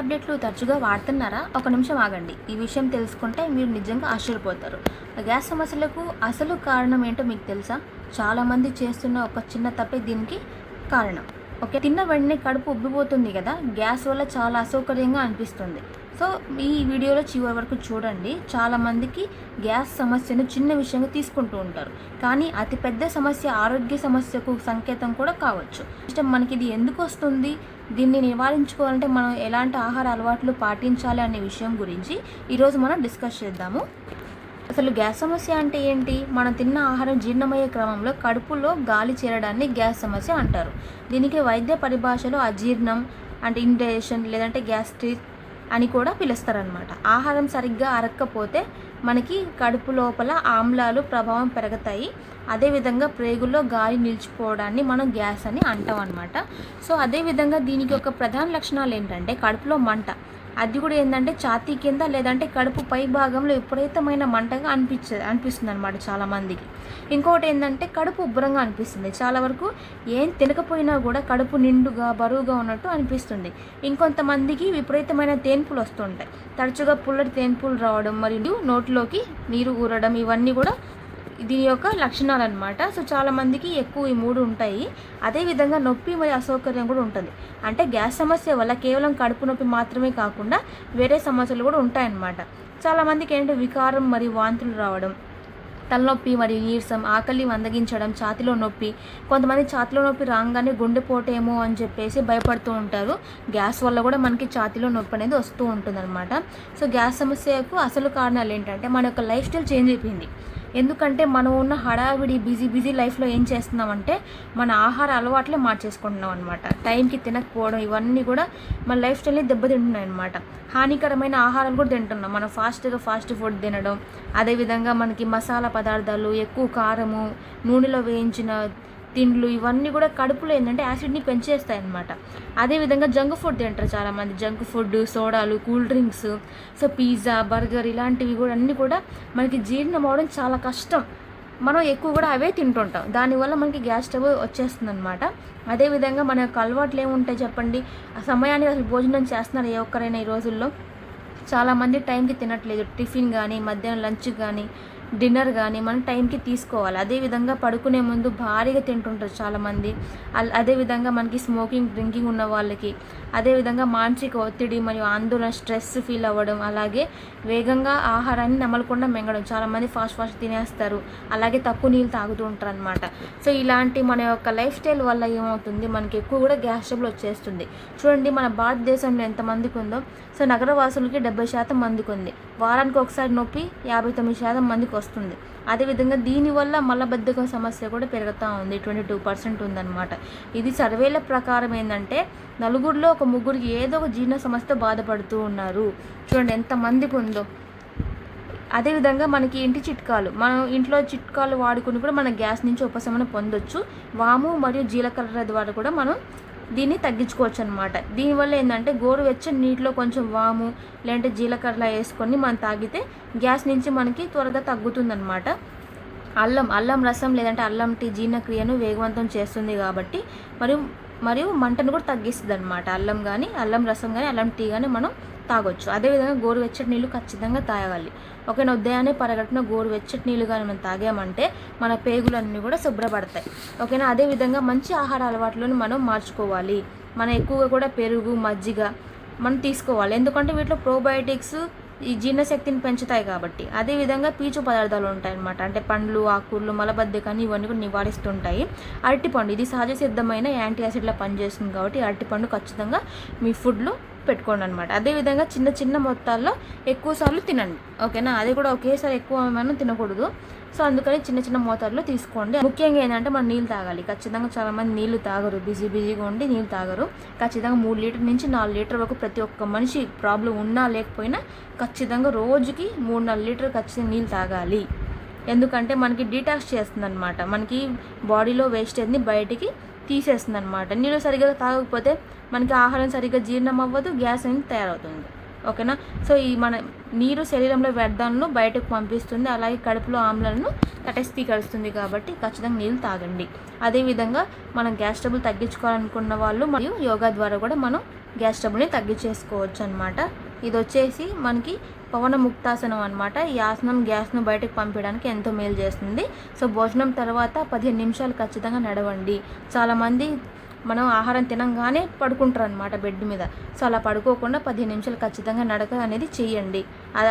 టాబ్లెట్లు తరచుగా వాడుతున్నారా? ఒక నిమిషం ఆగండి. ఈ విషయం తెలుసుకుంటే మీరు నిజంగా ఆశ్చర్యపోతారు. గ్యాస్ సమస్యలకు అసలు కారణం ఏంటో మీకు తెలుసా? చాలామంది చేస్తున్న ఒక చిన్న తప్పే దీనికి కారణం. ఓకే, తిన్న వెంటనే కడుపు ఉబ్బిపోతుంది కదా, గ్యాస్ వల్ల చాలా అసౌకర్యంగా అనిపిస్తుంది. సో ఈ వీడియోలో చివరి వరకు చూడండి. చాలామందికి గ్యాస్ సమస్యను చిన్న విషయంగా తీసుకుంటూ ఉంటారు, కానీ అతి పెద్ద సమస్య ఆరోగ్య సమస్యకు సంకేతం కూడా కావచ్చు. మనకి ఇది ఎందుకు వస్తుంది, దీన్ని నివారించుకోవాలంటే మనం ఎలాంటి ఆహార అలవాట్లు పాటించాలి అనే విషయం గురించి ఈరోజు మనం డిస్కస్ చేద్దాము. అసలు గ్యాస్ సమస్య అంటే ఏంటి? మనం తిన్న ఆహారం జీర్ణమయ్యే క్రమంలో కడుపులో గాలి చేరడాన్ని గ్యాస్ సమస్య అంటారు. దీనికి వైద్య పరిభాషలో అజీర్ణం అంటే ఇండైజెషన్ లేదంటే గ్యాస్ట్రిక్ అని కూడా పిలుస్తారనమాట. ఆహారం సరిగ్గా అరక్కపోతే మనకి కడుపు లోపల ఆమ్లాలు ప్రభావం పెరుగుతాయి. అదేవిధంగా ప్రేగుల్లో గాలి నిలిచిపోవడాన్ని మనం గ్యాస్ అని అంటాం అనమాట. సో అదేవిధంగా దీనికి ఒక ప్రధాన లక్షణాలు ఏంటంటే కడుపులో మంట. అది కూడా ఏంటంటే ఛాతీ కింద లేదంటే కడుపు పై భాగంలో విపరీతమైన మంటగా అనిపిస్తుంది అనమాట చాలామందికి. ఇంకొకటి ఏంటంటే కడుపు ఉబ్బరంగా అనిపిస్తుంది. చాలా వరకు ఏం తినకపోయినా కూడా కడుపు నిండుగా బరువుగా ఉన్నట్టు అనిపిస్తుంది. ఇంకొంతమందికి విపరీతమైన తేన్పులు వస్తుంటాయి. తరచుగా పుల్లటి తేన్పులు రావడం మరియు నోట్లోకి నీరు ఊరడం ఇవన్నీ కూడా దీని యొక్క లక్షణాలు అనమాట. సో చాలామందికి ఎక్కువ ఈ మూడు ఉంటాయి. అదేవిధంగా నొప్పి మరియు అసౌకర్యం కూడా ఉంటుంది. అంటే గ్యాస్ సమస్య వల్ల కేవలం కడుపు నొప్పి మాత్రమే కాకుండా వేరే సమస్యలు కూడా ఉంటాయన్నమాట. చాలామందికి ఏంటంటే వికారం మరియు వాంతులు రావడం, తలనొప్పి మరియు నీరసం, ఆకలి మందగించడం, ఛాతిలో నొప్పి. కొంతమంది ఛాతిలో నొప్పి రాగానే గుండెపోటేమో అని చెప్పేసి భయపడుతూ ఉంటారు. గ్యాస్ వల్ల కూడా మనకి ఛాతిలో నొప్పి అనేది వస్తూ ఉంటుందన్నమాట. సో గ్యాస్ సమస్యకు అసలు కారణాలు ఏంటంటే మన యొక్క లైఫ్ స్టైల్ చేంజ్ అయిపోయింది. ఎందుకంటే మనం ఉన్న హడావిడి బిజీ లైఫ్లో ఏం చేస్తున్నామంటే మన ఆహార అలవాట్లే మార్చేసుకుంటున్నాం అనమాట. టైంకి తినకపోవడం ఇవన్నీ కూడా మన లైఫ్ స్టైల్ని దెబ్బతింటున్నాయి అనమాట. హానికరమైన ఆహారాలు కూడా తింటున్నాం. మనం ఫాస్ట్ ఫుడ్ తినడం, అదేవిధంగా మనకి మసాలా పదార్థాలు, ఎక్కువ కారము, నూనెలో వేయించిన తిండ్లు ఇవన్నీ కూడా కడుపులో ఏంటంటే యాసిడ్ని పెంచేస్తాయి అన్నమాట. అదేవిధంగా జంక్ ఫుడ్ తింటారు చాలామంది. జంక్ ఫుడ్, సోడాలు, cool drinks, so pizza, burger ఇలాంటివి కూడా అన్నీ కూడా మనకి జీర్ణం అవడం చాలా కష్టం. మనం ఎక్కువ కూడా అవే తింటుంటాం. దానివల్ల మనకి గ్యాస్ ట్రబుల్ వచ్చేస్తుంది అనమాట. అదేవిధంగా మన యొక్క అలవాట్లు ఏముంటాయి చెప్పండి? ఆ సమయానికి అసలు భోజనం చేస్తున్నారు ఏ ఒక్కరైనా ఈ రోజుల్లో? చాలామంది టైంకి తినట్లేదు. టిఫిన్ కానీ, మధ్యాహ్నం లంచ్ కానీ, డిన్నర్ కానీ మనం టైంకి తీసుకోవాలి. అదేవిధంగా పడుకునే ముందు భారీగా తింటుంటారు చాలామంది. అదేవిధంగా మనకి స్మోకింగ్, డ్రింకింగ్ ఉన్న వాళ్ళకి, అదేవిధంగా మానసిక ఒత్తిడి మరియు ఆందోళన, స్ట్రెస్ ఫీల్ అవ్వడం, అలాగే వేగంగా ఆహారాన్ని నమలకుండా మింగడం. చాలామంది ఫాస్ట్ తినేస్తారు, అలాగే తక్కువ నీళ్ళు తాగుతూ ఉంటారు అనమాట. సో ఇలాంటి మన యొక్క లైఫ్ స్టైల్ వల్ల ఏమవుతుంది, మనకి ఎక్కువ కూడా గ్యాస్ ట్రబుల్ వచ్చేస్తుంది. చూడండి మన భారతదేశంలో ఎంతమందికి ఉందో. సో నగరవాసులకి 70% మందికి ఉంది. వారానికి ఒకసారి నొప్పి 59% మందికి వస్తుంది. అదేవిధంగా దీనివల్ల మలబద్ధకం సమస్య కూడా పెరుగుతూ ఉంది. 22% ఉందన్నమాట. ఇది సర్వేల ప్రకారం ఏంటంటే నలుగురిలో ఒక ముగ్గురికి ఏదో ఒక జీర్ణ సమస్యతో బాధపడుతూ ఉన్నారు. చూడండి ఎంతమందికి ఉందో. అదేవిధంగా మనకి ఇంటి చిట్కాలు, మనం ఇంట్లో చిట్కాలు వాడుకుని కూడా మన గ్యాస్ నుంచి ఉపశమనం పొందొచ్చు. వాము మరియు జీలకర్ర ద్వారా కూడా మనం దీన్ని తగ్గించుకోవచ్చు అనమాట. దీనివల్ల ఏంటంటే గోరువెచ్చని నీటిలో కొంచెం వాము లేదంటే జీలకర్ర వేసుకొని మనం తాగితే గ్యాస్ నుంచి మనకి త్వరగా తగ్గుతుందన్నమాట. అల్లం రసం లేదంటే అల్లం టీ జీర్ణక్రియను వేగవంతం చేస్తుంది కాబట్టి మరియు మంటను కూడా తగ్గిస్తుంది అనమాట. అల్లం రసం కానీ అల్లం టీ కానీ మనం తాగొచ్చు. అదేవిధంగా గోరువెచ్చటి నీళ్ళు ఖచ్చితంగా తాగాలి. ఓకేనా? ఉదయాన్నే పరగడుపున గోరువెచ్చటి నీళ్ళు కానీ మనం తాగామంటే మన పేగులన్నీ కూడా శుభ్రపడతాయి. ఓకేనా? అదేవిధంగా మంచి ఆహార అలవాట్లను మనం మార్చుకోవాలి. మనం ఎక్కువగా కూడా పెరుగు, మజ్జిగ మనం తీసుకోవాలి. ఎందుకంటే వీటిలో ప్రోబయోటిక్స్ ఈ జీర్ణశక్తిని పెంచుతాయి కాబట్టి. అదేవిధంగా పీచు పదార్థాలు ఉంటాయన్నమాట. అంటే పండ్లు, ఆకుకూరలు మలబద్ధకాన్ని ఇవన్నీ కూడా నివారిస్తుంటాయి. అరటిపండు ఇది సహజ సిద్ధమైన యాంటీ యాసిడ్లా పనిచేస్తుంది కాబట్టి అరటిపండు ఖచ్చితంగా మీ ఫుడ్లో పెట్టుకోండి అనమాట. అదేవిధంగా చిన్న మొత్తాల్లో ఎక్కువసార్లు తినండి. ఓకేనా? అది కూడా ఒకేసారి ఎక్కువ మనం తినకూడదు. సో అందుకని చిన్న మోతాదులో తీసుకోండి. ముఖ్యంగా ఏంటంటే మనం నీళ్ళు తాగాలి. ఖచ్చితంగా చాలామంది నీళ్ళు తాగరు, బిజీగా ఉండి నీళ్ళు తాగరు. ఖచ్చితంగా 3 లీటర్ నుంచి 4 లీటర్ వరకు ప్రతి ఒక్క మనిషి ప్రాబ్లం ఉన్నా లేకపోయినా ఖచ్చితంగా రోజుకి 3-4 లీటర్ ఖచ్చితంగా నీళ్ళు తాగాలి. ఎందుకంటే మనకి డీటాక్స్ చేస్తుంది అనమాట. మనకి బాడీలో వేస్టేజ్ని బయటికి తీసేస్తుంది అనమాట. నీళ్ళు సరిగ్గా తాగకపోతే మనకి ఆహారం సరిగ్గా జీర్ణం అవ్వదు, గ్యాస్ అనేది తయారవుతుంది. ఓకేనా. సో ఈ మన నీరు శరీరంలో వ్యర్థాలను బయటకు పంపిస్తుంది, అలాగే కడుపులో ఆమ్లాలను తటస్థీకరిస్తుంది. కాబట్టి ఖచ్చితంగా నీళ్ళు తాగండి. అదేవిధంగా మనం గ్యాస్ ట్రబుల్ తగ్గించుకోవాలనుకున్న వాళ్ళు మరియు యోగా ద్వారా కూడా మనం గ్యాస్ ట్రబుల్ని తగ్గించేసుకోవచ్చు అనమాట. ఇది వచ్చేసి మనకి పవన ముక్తాసనం అనమాట. ఈ ఆసనం గ్యాస్ను బయటకు పంపించడానికి ఎంతో మేలు చేస్తుంది. సో భోజనం తర్వాత 15 నిమిషాలు ఖచ్చితంగా నడవండి. చాలామంది మనం ఆహారం తినంగానే పడుకుంటారు అనమాట బెడ్ మీద. సో అలా పడుకోకుండా 15 నిమిషాలు ఖచ్చితంగా నడక అనేది చేయండి.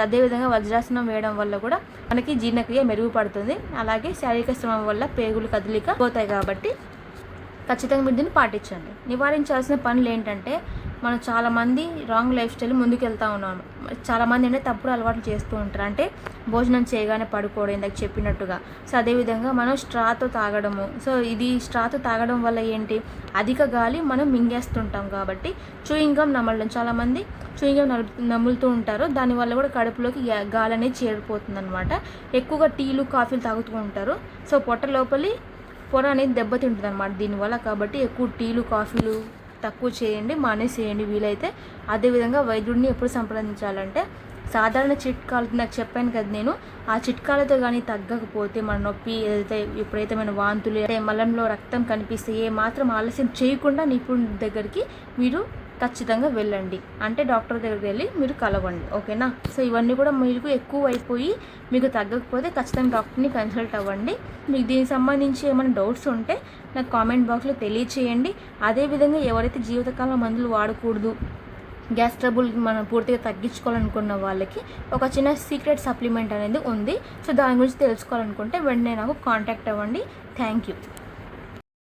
అదేవిధంగా వజ్రాసనం వేయడం వల్ల కూడా మనకి జీర్ణక్రియ మెరుగుపడుతుంది. అలాగే శారీరక శ్రమ వల్ల పేగులు కదలిక పోతాయి. కాబట్టి ఖచ్చితంగా మీరు దీన్ని పాటించండి. నివారించాల్సిన పనులు ఏంటంటే, మనం చాలామంది రాంగ్ లైఫ్ స్టైల్ ముందుకు వెళ్తూ ఉన్నాము. చాలామంది అంటే తప్పుడు అలవాట్లు చేస్తూ ఉంటారు. అంటే భోజనం చేయగానే పడుకోవడం, ఇందాక చెప్పినట్టుగా. సో అదేవిధంగా మనం స్ట్రాతో తాగడము. సో ఇది స్ట్రాతో తాగడం వల్ల ఏంటి, అధిక గాలి మనం మింగేస్తుంటాం. కాబట్టి చూయింగ్ గమ్ నమలడం, చాలామంది చూయింగ్ గమ్ నములుతూ ఉంటారు. దానివల్ల కూడా కడుపులోకి గాలి అనేది చేరిపోతుంది అనమాట. ఎక్కువగా టీలు కాఫీలు తాగుతూ ఉంటారు. సో పొట్ట లోపలి పొర అనేది దెబ్బతింటుంది అనమాట దీనివల్ల. కాబట్టి ఎక్కువ టీలు కాఫీలు తక్కువ చేయండి, మానేసేయండి వీలైతే. అదేవిధంగా వైద్యుడిని ఎప్పుడు సంప్రదించాలంటే, సాధారణ చిట్కాలు నాకు చెప్పాను కదా నేను, ఆ చిట్కాలతో కానీ తగ్గకపోతే మన నొప్పి ఏదైతే విపరీతమైన వాంతులు, మలంలో రక్తం కనిపిస్తే ఏ మాత్రం ఆలస్యం చేయకుండా నిపుణుడి దగ్గరికి మీరు ఖచ్చితంగా వెళ్ళండి. అంటే డాక్టర్ దగ్గరికి వెళ్ళి మీరు కలవండి. ఓకేనా. సో ఇవన్నీ కూడా మీకు ఎక్కువ అయిపోయి మీకు తగ్గకపోతే ఖచ్చితంగా డాక్టర్ని కన్సల్ట్ అవ్వండి. మీకు దీనికి సంబంధించి ఏమైనా డౌట్స్ ఉంటే నాకు కామెంట్ బాక్స్లో తెలియచేయండి. అదేవిధంగా ఎవరైతే జీవితకాలం మందులు వాడకూడదు, గ్యాస్ ట్రబుల్ మనం పూర్తిగా తగ్గించుకోవాలనుకున్న వాళ్ళకి ఒక చిన్న సీక్రెట్ సప్లిమెంట్ అనేది ఉంది. సో దాని గురించి తెలుసుకోవాలనుకుంటే వెంటనే నాకు కాంటాక్ట్ అవ్వండి. Thank you.